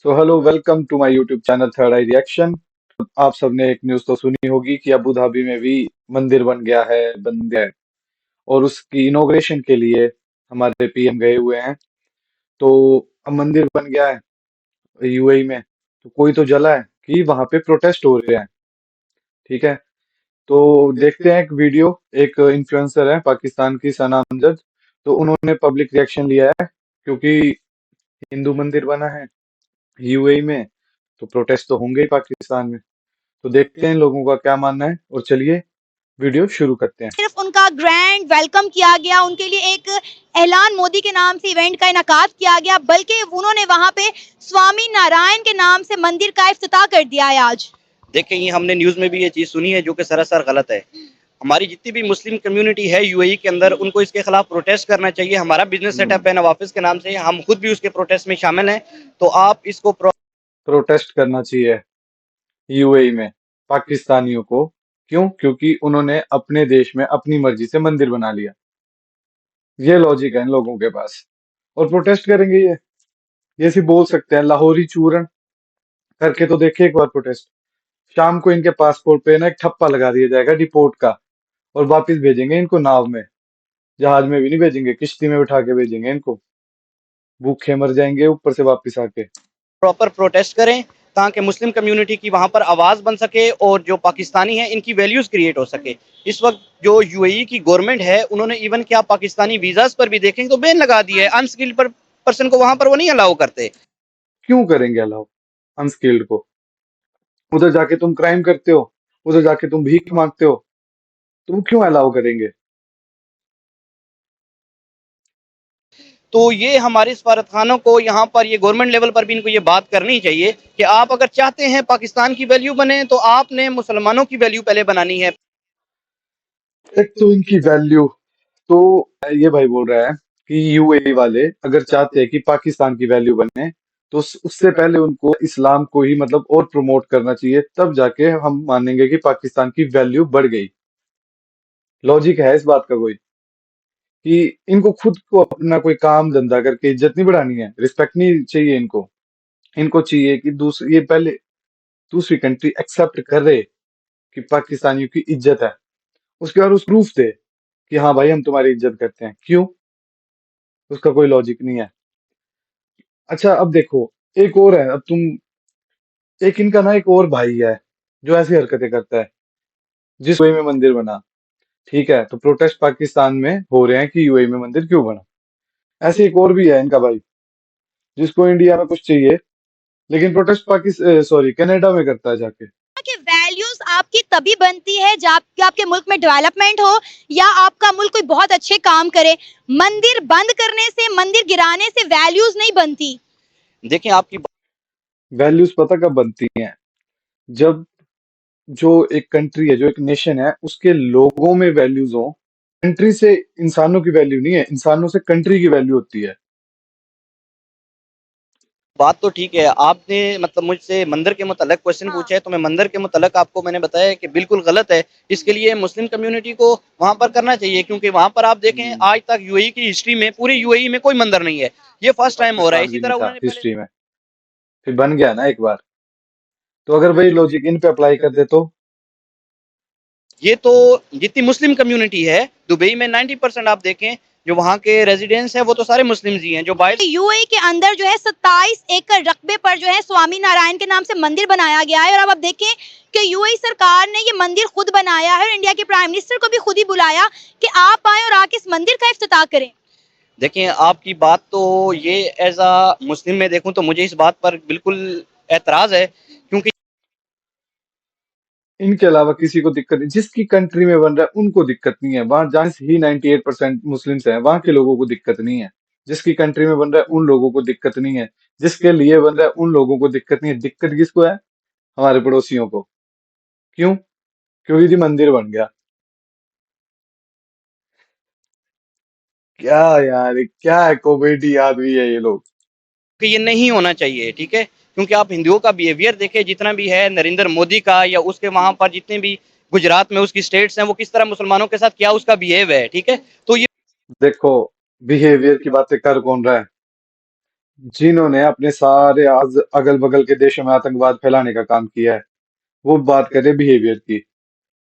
So hello welcome to my YouTube channel third eye reaction. आप सबने एक news तो सुनी होगी कि अबू धाबी में भी मंदिर बन गया है। और उसकी इनॉग्रेशन के लिए हमारे पीएम गए हुए हैं। तो अब मंदिर बन गया है यूएई में, तो कोई तो जला है कि वहां पे प्रोटेस्ट हो रहे हैं। ठीक है, तो देखते हैं एक वीडियो। एक इन्फ्लुएंसर है पाकिस्तान की सना अमजद, तो उन्होंने पब्लिक रिएक्शन लिया है क्योंकि हिंदू मंदिर बना है यूएई में, तो प्रोटेस्ट तो होंगे ही पाकिस्तान में। तो देखते हैं इन लोगों का क्या मानना है और चलिए वीडियो शुरू करते हैं। सिर्फ उनका ग्रैंड वेलकम किया गया, उनके लिए एक ऐलान मोदी के नाम से इवेंट का इनकाद किया गया, बल्कि उन्होंने वहां पे स्वामी नारायण के नाम से मंदिर का इफ्तिताह कर दिया है आज। देखें, ये हमने न्यूज़ में भी ये चीज़ सुनी है जो कि सरासर गलत है। हमारी जितनी भी मुस्लिम कम्युनिटी है यूएई के अंदर, उनको इसके खिलाफ प्रोटेस्ट करना चाहिए। हमारा बिजनेस सेटअप है नवाफिस के नाम से, हम खुद भी उसके प्रोटेस्ट में शामिल हैं। तो आप इसको प्रोटेस्ट करना चाहिए यूएई में पाकिस्तानियों को। क्यों? क्योंकि उन्होंने अपने देश में अपनी मर्जी से मंदिर बना लिया। ये लॉजिक है इन लोगों के पास, और प्रोटेस्ट करेंगे ये सिर्फ बोल सकते हैं। लाहौरी चूर्ण करके तो देखे एक बार प्रोटेस्ट। शाम को इनके पासपोर्ट पे ना एक ठप्पा लगा दिया जाएगा डिपोर्ट का, और वापस भेजेंगे इनको नाव में। जहाज में भी नहीं भेजेंगे, किश्ती में बिठा के भेजेंगे इनको। भूखे मर जाएंगे ऊपर से वापस आके। प्रॉपर प्रोटेस्ट करें ताकि मुस्लिम कम्युनिटी की वहाँ पर आवाज़ बन सके और जो पाकिस्तानी हैं इनकी वैल्यूज़ क्रिएट हो सके। इस वक्त जो यूएई की गवर्नमेंट है, उन्होंने इवन क्या पाकिस्तानी वीज़ास पर भी देखें तो बैन लगा दिया है। अनस्किल्ड पर्सन को वहाँ पर वो नहीं अलाउ करते। क्यों करेंगे अलाउ अनस्किल्ड को? उधर जाके तुम क्राइम करते हो, उधर जाके तुम भीख मांगते हो, तुम क्यों अलाउ करेंगे? तो ये हमारे सफारतखानों को यहाँ पर, ये गवर्नमेंट लेवल पर भी इनको ये बात करनी चाहिए कि आप अगर चाहते हैं पाकिस्तान की वैल्यू बने, तो आपने मुसलमानों की वैल्यू पहले बनानी है। एक तो इनकी वैल्यू, तो ये भाई बोल रहा है कि यूएई वाले अगर चाहते हैं कि पाकिस्तान की वैल्यू बने, तो उससे पहले उनको इस्लाम को ही मतलब और प्रमोट करना चाहिए, तब जाके हम मानेंगे कि पाकिस्तान की वैल्यू बढ़ गई। लॉजिक है इस बात का कोई? कि इनको खुद को अपना कोई काम धंधा करके इज्जत नहीं बढ़ानी है, रिस्पेक्ट नहीं चाहिए इनको। इनको चाहिए कि दूसरी, ये पहले दूसरी कंट्री एक्सेप्ट करे कि पाकिस्तानियों की इज्जत है, उसके बाद उस प्रूफ दे कि हाँ भाई हम तुम्हारी इज्जत करते हैं। क्यों? उसका कोई लॉजिक नहीं है। अच्छा अब देखो, एक और है। अब तुम, एक इनका ना एक और भाई है जो ऐसी हरकतें करता है जिस यूएई में मंदिर बना। ठीक है, तो प्रोटेस्ट पाकिस्तान में हो रहे हैं कि यूएई में मंदिर क्यों बना। ऐसे एक और भी है इनका भाई जिसको इंडिया में कुछ चाहिए, लेकिन प्रोटेस्ट पाकिस्तान सॉरी कनाडा में करता है जाके। कि वैल्यूज आपकी तभी बनती है जब आपके मुल्क में डेवलपमेंट हो या आपका मुल्क कोई बहुत अच्छे काम करे। मंदिर बंद करने से, मंदिर गिराने से वैल्यूज नहीं बनती। देखें, आपकी वैल्यूज पता कब बनती हैं? जब जो एक कंट्री है, जो एक नेशन है, उसके लोगों में वैल्यूज हो। कंट्री से इंसानों की वैल्यू नहीं है, इंसानों से कंट्री की वैल्यू होती है। बात तो ठीक है। आपने मतलब मुझसे मंदिर के मुतल्लिक क्वेश्चन पूछा है, तो मैं मंदिर के मुतल्लिक आपको मैंने बताया कि बिल्कुल गलत है। इसके लिए मुस्लिम कम्युनिटी को वहाँ पर करना चाहिए, क्योंकि वहाँ पर आप देखें आज तक यूएई की हिस्ट्री में, पूरे यूएई में कोई मंदिर नहीं है। ये फर्स्ट टाइम हो रहा है। पाकिस्तान इसी भी नहीं तरह था उन्होंने पहले, हिस्ट्री में, फिर बन गया ना एक बार। तो अगर वही लॉजिक इन पे अप्लाई कर दे तो? ये तो जितनी मुस्लिम कम्युनिटी है दुबई में 90% आप देखें जो वहाँ के रेजिडेंट्स हैं वो तो सारे मुस्लिम ही हैं। जो बाहर यूएई के अंदर जो है 27 एकड़ रकबे पर जो है स्वामी नारायण के नाम से मंदिर बनाया गया है। और अब आप देखें कि यूएई सरकार ने ये मंदिर खुद बनाया है और इंडिया के प्राइम मिनिस्टर को भी खुद ही बुलाया कि आप आए और आके इस मंदिर का इफ्तिताह करें। देखें, आपकी बात तो ये एज अ मुस्लिम में देखूं तो मुझे इस बात पर बिल्कुल एतराज है, क्योंकि इनके अलावा किसी को दिक्कत नहीं। जिसकी कंट्री में बन रहा है उनको दिक्कत नहीं है, वहां जहाँ ही 98% मुस्लिम्स हैं वहां के लोगों को दिक्कत नहीं है। जिसकी कंट्री में बन रहा है उन लोगों को दिक्कत नहीं है, जिसके लिए बन रहा है उन लोगों को दिक्कत नहीं है। दिक्कत किसको है? हमारे पड़ोसियों को। क्यों? क्योंकि जी मंदिर बन गया। क्या यार, ये क्या है, कॉमेडी आदमी है ये लोग। ये नहीं होना चाहिए, ठीक है। क्योंकि आप हिंदुओं का बिहेवियर देखें, जितना भी है नरेंद्र मोदी का या उसके वहां पर जितने भी गुजरात में उसकी स्टेट्स हैं, वो किस तरह मुसलमानों के साथ क्या उसका बिहेव है, ठीक है। तो ये देखो, बिहेवियर की बातें कर कौन रहा है? जिन्होंने अपने सारे अगल बगल के देशों में आतंकवाद फैलाने का काम किया है, वो बात करें बिहेवियर की।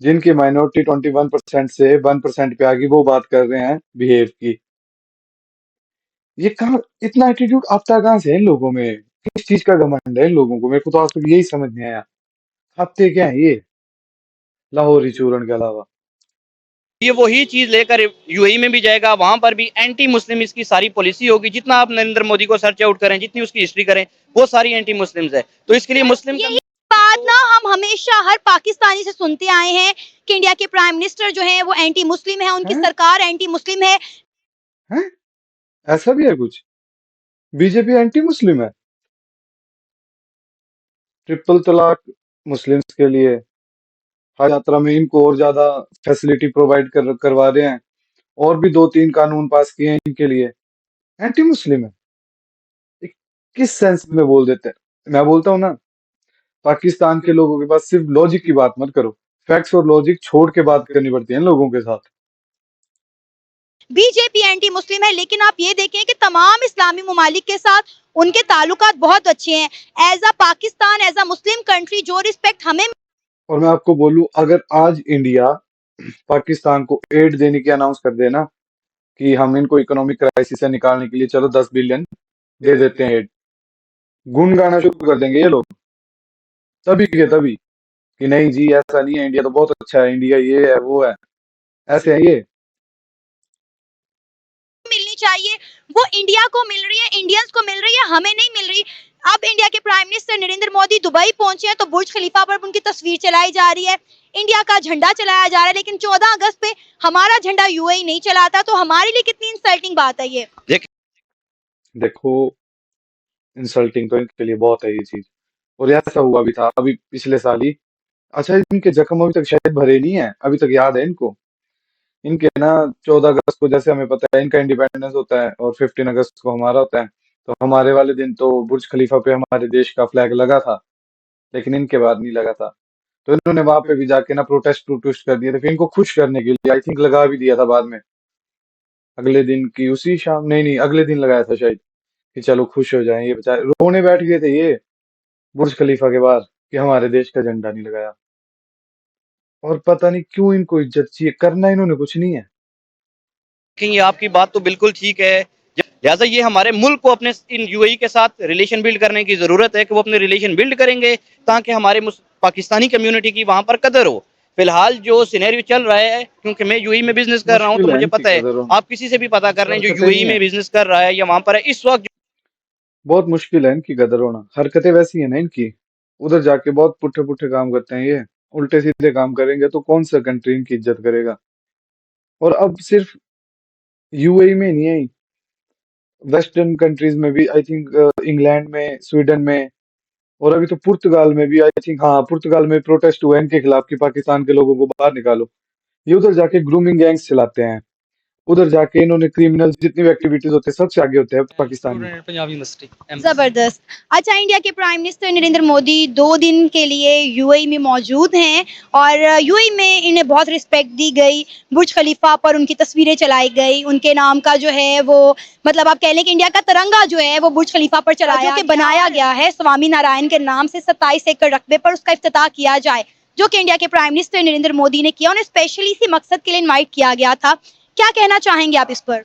जिनकी माइनॉरिटी 21% से 1% पे आ गई, वो बात कर रहे हैं बिहेव की। ये कहाँ इतना एटीट्यूड आता कहाँ से है इन लोगों में? किस चीज का घमंड है इन लोगों को? मेरे को तो आज तक यही समझ नहीं आया। खाते क्या है ये लाहौरी चूर्ण के अलावा? ये वही चीज लेकर यूएई में भी जाएगा, वहां पर भी एंटी मुस्लिम इसकी सारी पॉलिसी होगी। जितना आप नरेंद्र मोदी को सर्च आउट करें, जितनी उसकी हिस्ट्री करें, वो सारी एंटी मुस्लिम्स है। तो इसके लिए मुस्लिम यही बात ना हम हमेशा हर पाकिस्तानी से सुनते आए हैं कि इंडिया के प्राइम मिनिस्टर जो हैं वो एंटी मुस्लिम है, उनकी हैं? सरकार एंटी मुस्लिम है। हैं? ऐसा भी है कुछ? बीजेपी एंटी मुस्लिम है? ट्रिपल तलाक मुस्लिम्स के लिए, हज यात्रा में इनको और ज्यादा फैसिलिटी प्रोवाइड करवा रहे हैं, और भी 2-3 कानून पास किए हैं इनके लिए। एंटी मुस्लिम है? ये किस सेंस में बोल देते हैं? मैं बोलता हूँ ना, पाकिस्तान के लोगों के पास सिर्फ लॉजिक की बात मत करो, फैक्ट्स और लॉजिक छोड़ के बात करनी पड़ती है इन लोगों के साथ। बीजेपी एंटी मुस्लिम है, लेकिन आप ये देखें कि तमाम इस्लामी ममालिक के साथ उनके ताल्लुकात बहुत अच्छे हैं। As a Pakistan, as a Muslim country, जो रिस्पेक्ट हमें और मैं आपको बोलूं, अगर आज इंडिया पाकिस्तान को एड देने की अनाउंस कर देना कि हम इनको इकोनॉमिक क्राइसिस से निकालने के लिए चलो 10 बिलियन दे देते हैं एड, गुन गाना शुरू कर देंगे ये लोग तभी के तभी कि नहीं जी ऐसा नहीं है, इंडिया तो बहुत अच्छा है, इंडिया ये है वो है, ऐसे है ये। मिलनी चाहिए, वो इंडिया को मिल रही है, इंडियंस को मिल रही है, हमें नहीं मिल रही। अब इंडिया के prime minister Narendra Modi Dubai पहुंचे हैं तो बुर्ज खलीफा पर उनकी तस्वीर चलाई जा रही है, इंडिया का झंडा चलाया जा रहा है, लेकिन 14 अगस्त पे हमारा झंडा यूएई नहीं चलाता, तो हमारे लिए कितनी इंसल्टिंग बात है ये। देखो, इंसल्टिंग तो इनके लिए बहुत है ये चीज। और ऐसा हुआ भी था अभी पिछले साल ही। अच्छा, इनके जख्म अभी तक शायद भरे नहीं है, अभी तक याद है इनको। इनके ना 14 अगस्त को, जैसे हमें पता है इनका इंडिपेंडेंस होता है और 15 अगस्त को हमारा होता है, तो हमारे वाले दिन तो बुर्ज खलीफा पे हमारे देश का फ्लैग लगा था, लेकिन इनके बाद नहीं लगा था। तो इन्होंने वहां पे भी जाके ना प्रोटेस्ट प्रोटेस्ट कर दिए थे, फिर इनको खुश करने के लिए आई थिंक लगा भी दिया था बाद में, अगले दिन की उसी शाम, नहीं नहीं अगले दिन लगाया था शायद, कि चलो खुश हो जाएं। ये बेचारे रोने बैठ गए थे ये बुर्ज खलीफा के बाद कि हमारे देश का झंडा नहीं लगाया। और पता नहीं क्यों इनको इज्जत चाहिए, करना इन्होंने कुछ नहीं है। लेकिन ये आपकी बात तो बिल्कुल ठीक है। लिहाजा ये हमारे मुल्क को अपने इन यूएई के साथ रिलेशन बिल्ड करने की जरूरत है कि वो अपने रिलेशन बिल्ड करेंगे, ताकि हमारे पाकिस्तानी कम्युनिटी की वहां पर कदर हो। फिलहाल जो सिनेरियो चल रहा है, क्योंकि मैं यूएई में बिजनेस कर रहा हूं, तो मुश्किल है मुझे इनकी पता है, कदर होना, आप किसी से भी पता कर लें जो हरकतें यूएई नहीं में है। बिजनेस कर रहा है या वहां पर है इस वक्त। बहुत मुश्किल है इनकी कदर होना, हरकतें वैसी है ना इनकी। उधर जाके बहुत पुट्ठे पुट्ठे काम करते हैं ये, उल्टे सीधे काम करेंगे तो कौन सा कंट्री इनकी इज्जत करेगा? और अब सिर्फ यूएई में नहीं है, वेस्टर्न कंट्रीज में भी आई थिंक, इंग्लैंड में, स्वीडन में, और अभी तो पुर्तगाल में भी आई थिंक, हाँ पुर्तगाल में प्रोटेस्ट हुआ है इनके खिलाफ कि पाकिस्तान के लोगों को बाहर निकालो। ये उधर जाके ग्रूमिंग गैंग्स चलाते हैं, उधर जाके इन्होंने क्रिमिनल जितनी भी एक्टिविटीज होते हैं सबसे आगे होते हैं पाकिस्तानी। स्टूडेंट पंजाबी यूनिवर्सिटी जबरदस्त। अच्छा, इंडिया के प्राइम मिनिस्टर नरेंद्र मोदी 2 दिन के लिए यूएई में मौजूद हैं और यूएई में इन्हें बहुत रिस्पेक्ट दी गई, बुर्ज खलीफा पर उनकी तस्वीरें चलाई गई, उनके नाम का जो है वो, मतलब आप कह लें कि इंडिया का तिरंगा जो है वो बुर्ज खलीफा पर चलाया के बनाया गया है स्वामी नारायण के नाम से 27 एकड़ रकबे पर उसका इफ्तिताह किया जाए, जो कि इंडिया के प्राइम मिनिस्टर नरेंद्र मोदी ने किया। उन्हें स्पेशली इसी मकसद के लिए इन्वाइट किया गया था। क्या कहना चाहेंगे आप इस पर?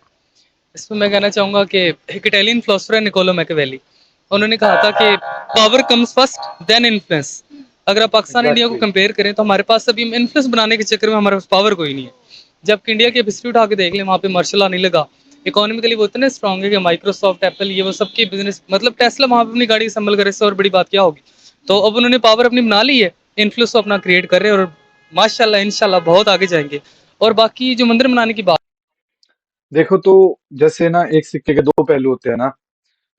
इसमें मैं कहना चाहूँगा कि एक इटालियन फिलोसोफर है निकोलो मैकियावेली, उन्होंने कहा था कि power comes first then influence. अगर आप पाकिस्तान इंडिया को एग्जैक्टली। कंपेयर करें तो हमारे पास अभी इन्फ्लुएंस बनाने के चक्कर में हमारे पास पावर कोई नहीं है। जबकि इंडिया की हिस्ट्री उठा के देख लें, वहाँ पे मार्शल लॉ नहीं लगा, इकोनॉमिकली वो इतने स्ट्रॉन्ग है कि माइक्रोसॉफ्ट, एप्पल, ये वो सबकी बिजनेस, मतलब टेस्ला वहाँ पे अपनी गाड़ी असेंबल करे, इससे और बड़ी बात क्या होगी। तो अब उन्होंने पावर अपनी बना ली है, इन्फ्लुएंस अपना क्रिएट कर रहे हैं और माशाल्लाह इंशाल्लाह बहुत आगे जाएंगे। और बाकी जो मंदिर बनाने की बात, देखो तो, जैसे ना एक सिक्के के दो पहलू होते हैं ना,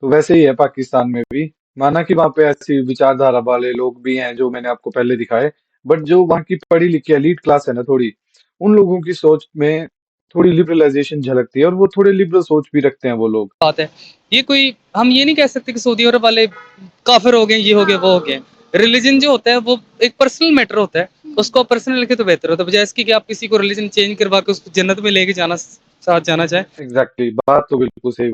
तो वैसे ही है पाकिस्तान में भी। माना कि वहां पे ऐसी विचारधारा वाले लोग भी हैं जो मैंने आपको पहले दिखाए, बट जो वहाँ की पढ़ी लिखी एलीट क्लास है ना थोड़ी, उन लोगों की सोच में थोड़ी लिबरलाइजेशन झलकती है, और वो थोड़े लिबरल सोच भी रखते हैं वो लोग। बात है। ये कोई, हम ये नहीं कह सकते कि सऊदी अरब वाले काफिर हो गए, ये हो गए, वो हो गए। रिलीजन जो होता है वो एक पर्सनल मैटर होता है, उसको आप पर्सनल लिखे तो बेहतर होता है, बजाय इसकी कि आप किसी को रिलीजन चेंज करवा के उसको जन्नत में लेके जाना साथ जाना चाहें। एग्जैक्टली, बात तो बिल्कुल सही।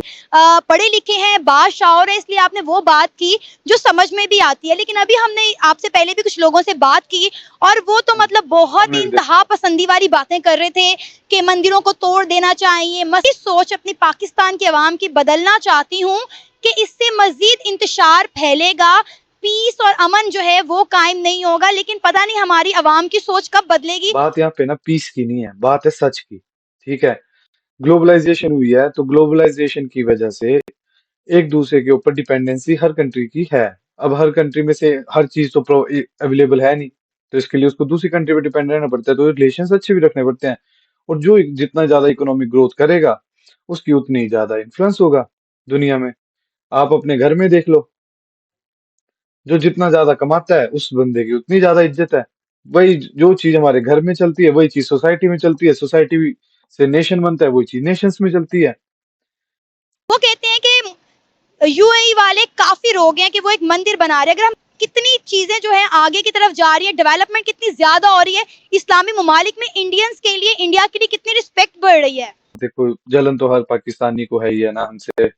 पढ़े लिखे हैं, बाशाऊर है, इसलिए आपने वो बात की जो समझ में भी आती है। लेकिन अभी हमने आपसे पहले भी कुछ लोगों से बात की और वो तो मतलब बहुत ही हमने भी इंतहा पसंदी वाली बातें कर रहे थे कि मंदिरों को तोड़ देना चाहिए। मज़ीद सोच अपनी पाकिस्तान के अवाम की बदलना चाहती हूँ कि इससे मज़ीद इंतशार फैलेगा, पीस और अमन जो है वो कायम नहीं होगा। लेकिन पता नहीं हमारी अवाम की सोच कब बदलेगी। बात यहाँ पे ना पीस की नहीं है, बात है सच की। ठीक है, ग्लोबलाइजेशन हुई है तो ग्लोबलाइजेशन की वजह से एक दूसरे के ऊपर डिपेंडेंसी हर कंट्री की है। अब हर कंट्री में से हर चीज तो अवेलेबल है नहीं, तो इसके लिए उसको दूसरी कंट्री पे डिपेंड रहना पड़ता है, तो रिलेशन अच्छे भी रखने पड़ते हैं। और जो जितना ज्यादा इकोनॉमिक ग्रोथ करेगा उसकी उतनी ज्यादा इन्फ्लुएंस होगा दुनिया में। आप अपने घर में देख लो, जो जितना ज्यादा कमाता है उस बंदे की उतनी ज्यादा इज्जत है। वही जो चीज हमारे घर में चलती है वही चीज सोसाइटी में चलती है, सोसाइटी से नेशन बनता है, वही चीज नेशंस में चलती है। वो कहते हैं कि यूएई वाले काफी रोग हैं कि वो एक मंदिर बना रहे हैं। अगर हम कितनी चीजें जो है आगे की तरफ जा रही है, डेवलपमेंट कितनी ज्यादा हो रही है इस्लामी ममालिक में, इंडियंस के लिए, इंडिया के लिए कितनी रिस्पेक्ट बढ़ रही है। देखो, जलन तो हर पाकिस्तानी को है ही है ना हमसे।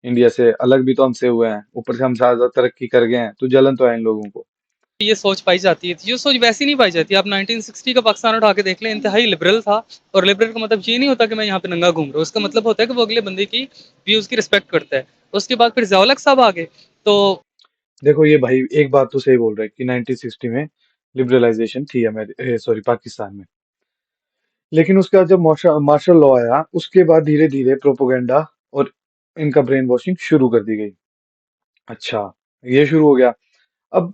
इंडिया से अलग भी तो हमसे हुए हैं, ऊपर से हम ज्यादा तरक्की कर गए हैं, तो जलन तो है इन लोगों को। ये सोच पाई जाती है, ये सोच वैसी नहीं पाई जाती। आप 1960 का पाकिस्तान उठा के देख लें, इंतहाई लिबरल था। और लिबरल का मतलब ये नहीं होता कि मैं यहाँ पे नंगा घूम रहा हूँ, उसका मतलब होता है कि वो अगले बंदे की व्यूज की रिस्पेक्ट करता है। उसके बाद फिर ज़िया-उल-हक साहब आ गए, तो देखो ये भाई एक बात तो सही बोल रहा है कि 1960 में लिबरलाइजेशन थी सॉरी पाकिस्तान में। लेकिन उसके बाद जब मार्शल लॉ आया उसके बाद धीरे धीरे प्रोपोगंडा और इनका ब्रेन वॉशिंग शुरू कर दी गई। अच्छा, ये शुरू हो गया। अब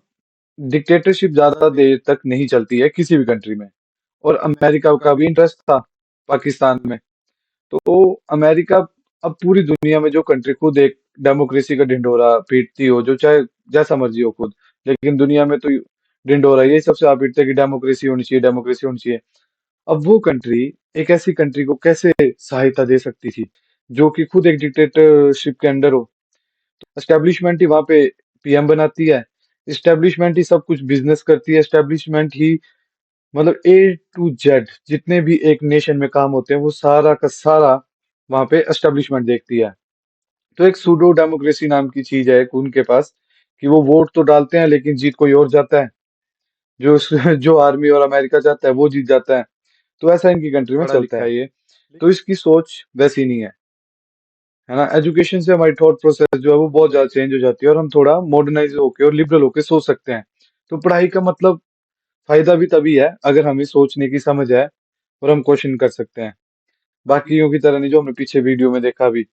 डिक्टेटरशिप ज्यादा देर तक नहीं चलती है किसी भी कंट्री में, और अमेरिका का भी इंटरेस्ट था पाकिस्तान में। तो अमेरिका अब पूरी दुनिया में जो कंट्री खुद एक डेमोक्रेसी का ढिंढोरा पीटती हो, जो चाहे जैसा मर्जी हो खुद, लेकिन दुनिया में तो ढिंढोरा यही सबसे आप पीटते हैं कि डेमोक्रेसी होनी चाहिए, डेमोक्रेसी होनी चाहिए। अब वो कंट्री एक ऐसी कंट्री को कैसे सहायता दे सकती थी जो कि खुद एक डिक्टेटरशिप के अंडर हो। एस्टेब्लिशमेंट ही वहां पे पीएम बनाती है, एस्टेब्लिशमेंट ही सब कुछ बिजनेस करती है, एस्टेब्लिशमेंट ही मतलब A to Z जितने भी एक नेशन में काम होते हैं वो सारा का सारा वहां पे एस्टेब्लिशमेंट देखती है। तो एक सूडो डेमोक्रेसी नाम की चीज है एक उनके पास, कि वो वोट तो डालते हैं लेकिन जीत कोई और जाता है। जो जो आर्मी और अमेरिका चाहता है वो जीत जाता है। तो ऐसा इनकी कंट्री में चलता है ये। तो इसकी सोच वैसी नहीं है ना। एजुकेशन से हमारी थॉट प्रोसेस जो है वो बहुत ज्यादा चेंज हो जाती है, और हम थोड़ा मॉडर्नाइज होके और लिबरल होके सोच सकते हैं। तो पढ़ाई का मतलब फायदा भी तभी है अगर हमें सोचने की समझ है और हम क्वेश्चन कर सकते हैं, बाकियों की तरह नहीं जो हमने पीछे वीडियो में देखा भी।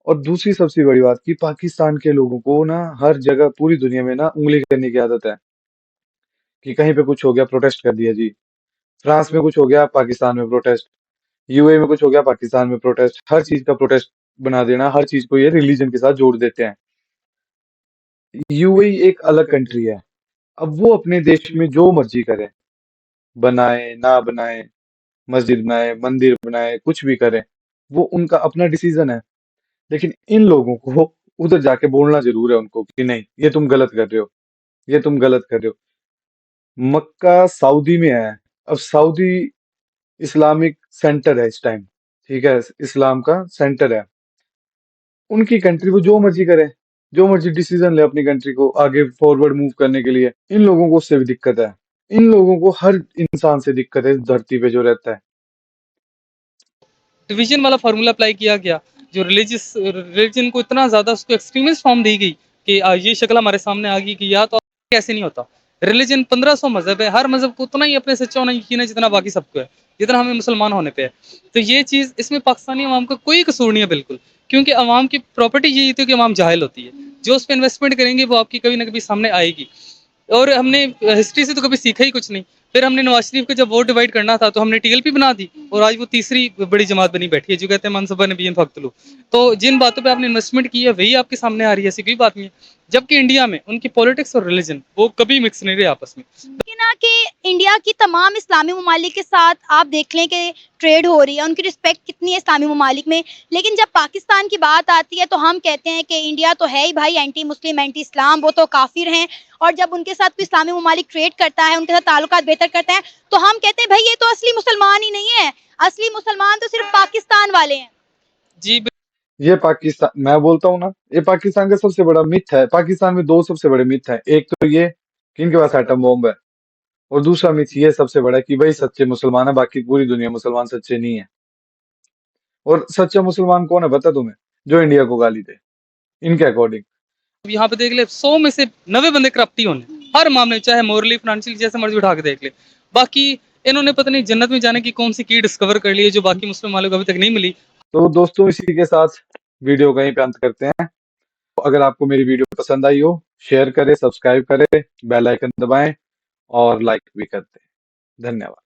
और दूसरी सबसे बड़ी बात कि पाकिस्तान के लोगों को ना हर जगह पूरी दुनिया में ना उंगली करने की आदत है, कि कहीं पे कुछ हो गया प्रोटेस्ट कर दिया जी, फ्रांस में कुछ हो गया पाकिस्तान में प्रोटेस्ट, यूएई में कुछ हो गया पाकिस्तान में प्रोटेस्ट, हर चीज का प्रोटेस्ट बना देना, हर चीज को ये रिलीजन के साथ जोड़ देते हैं। यूएई एक अलग कंट्री है, अब वो अपने देश में जो मर्जी करे, बनाए ना बनाए, मस्जिद बनाए, मंदिर बनाए, कुछ भी करे, वो उनका अपना डिसीजन है। लेकिन इन लोगों को उधर जाके बोलना जरूर है उनको कि नहीं ये तुम गलत कर रहे हो, ये तुम गलत कर रहे हो। मक्का सऊदी में है, अब सऊदी इस्लामिक सेंटर है इस टाइम, ठीक है, इस्लाम का सेंटर है। उनकी कंट्री वो जो मर्जी करे, जो मर्जी डिसीजन ले अपनी कंट्री को आगे फॉरवर्ड मूव करने के लिए। इन लोगों को उससे भी दिक्कत है, इन लोगों को हर इंसान से दिक्कत है इस धरती पे जो रहता है। डिवीजन वाला फार्मूला अप्लाई किया गया, जो रिलीजियस रिलीजन को इतना ज़्यादा उसको एक्सट्रीमिस्ट फॉर्म दी गई कि ये शक्ल हमारे सामने आ गई कि या तो कैसे नहीं होता। रिलीजन 1500 मज़हब है, हर मज़हब को उतना ही अपने सच्चा होना यकीन है जितना बाकी सबको है, जितना हमें मुसलमान होने पे है। तो ये चीज़ इसमें पाकिस्तानी अवाम का कोई कसूर नहीं है बिल्कुल, क्योंकि अवाम की प्रॉपर्टी यही थी कि अवाम जाहिल होती है। जो उस पर इन्वेस्टमेंट करेंगे वो आपकी कभी ना कभी सामने आएगी। और हमने हिस्ट्री से तो कभी सीखा ही कुछ नहीं। फिर हमने नवाज शरीफ को जब वोट डिवाइड करना था तो हमने टीएलपी बना दी, और आज वो तीसरी बड़ी जमात बनी बैठी है जो कहते हैं मनसबा नबीन फक्तलू। तो जिन बातों पे आपने इन्वेस्टमेंट की है वही आपके सामने आ रही है, ऐसी कोई बात नहीं है। जबकि इंडिया में उनकी पॉलिटिक्स और रिलीजन वो कभी मिक्स नहीं रहे आपस में। कि ना कि इंडिया की तमाम इस्लामी ममालिक के साथ आप देख लें कि ट्रेड हो रही है, उनकी रिस्पेक्ट कितनी है इस्लामी ममालिक में, लेकिन जब पाकिस्तान की बात आती है तो हम कहते हैं कि इंडिया तो है ही भाई एंटी मुस्लिम, एंटी इस्लाम, वो तो काफिर हैं। और जब उनके साथ कोई इस्लामी ममालिक ट्रेड करता है, उनके साथ ताल्लुकात बेहतर करता है, तो हम कहते हैं भाई ये तो असली मुसलमान ही नहीं है, असली मुसलमान तो सिर्फ पाकिस्तान वाले हैं। जी ये पाकिस्तान, मैं बोलता हूँ ना, ये पाकिस्तान का सबसे बड़ा मिथ है। पाकिस्तान में दो सबसे बड़े मिथ है। एक तो ये कि इनके पास एटम बॉम्ब है, और दूसरा मिथ ये सबसे बड़ा है कि भाई सच्चे मुसलमान है, बाकी पूरी दुनिया मुसलमान सच्चे नहीं है। और सच्चा मुसलमान कौन है पता तुम्हें? जो इंडिया को गाली दे, इनके अकॉर्डिंग। यहाँ पे देख ले 100 में से 90 बंदे करप्ट ही होने हर मामले, चाहे मोरली फाइनेंशियल जैसे मर्जी उठा के देख ले। बाकी इन्होंने पता नहीं जन्नत में जाने की कौन सी की डिस्कवर कर ली है जो बाकी मुस्लिम वालों को अभी तक नहीं मिली। तो दोस्तों, इसी के साथ वीडियो का यहीं पे अंत करते हैं। अगर आपको मेरी वीडियो पसंद आई हो, शेयर करें, सब्सक्राइब करें, बेल आइकन दबाएं और लाइक भी कर दें। धन्यवाद।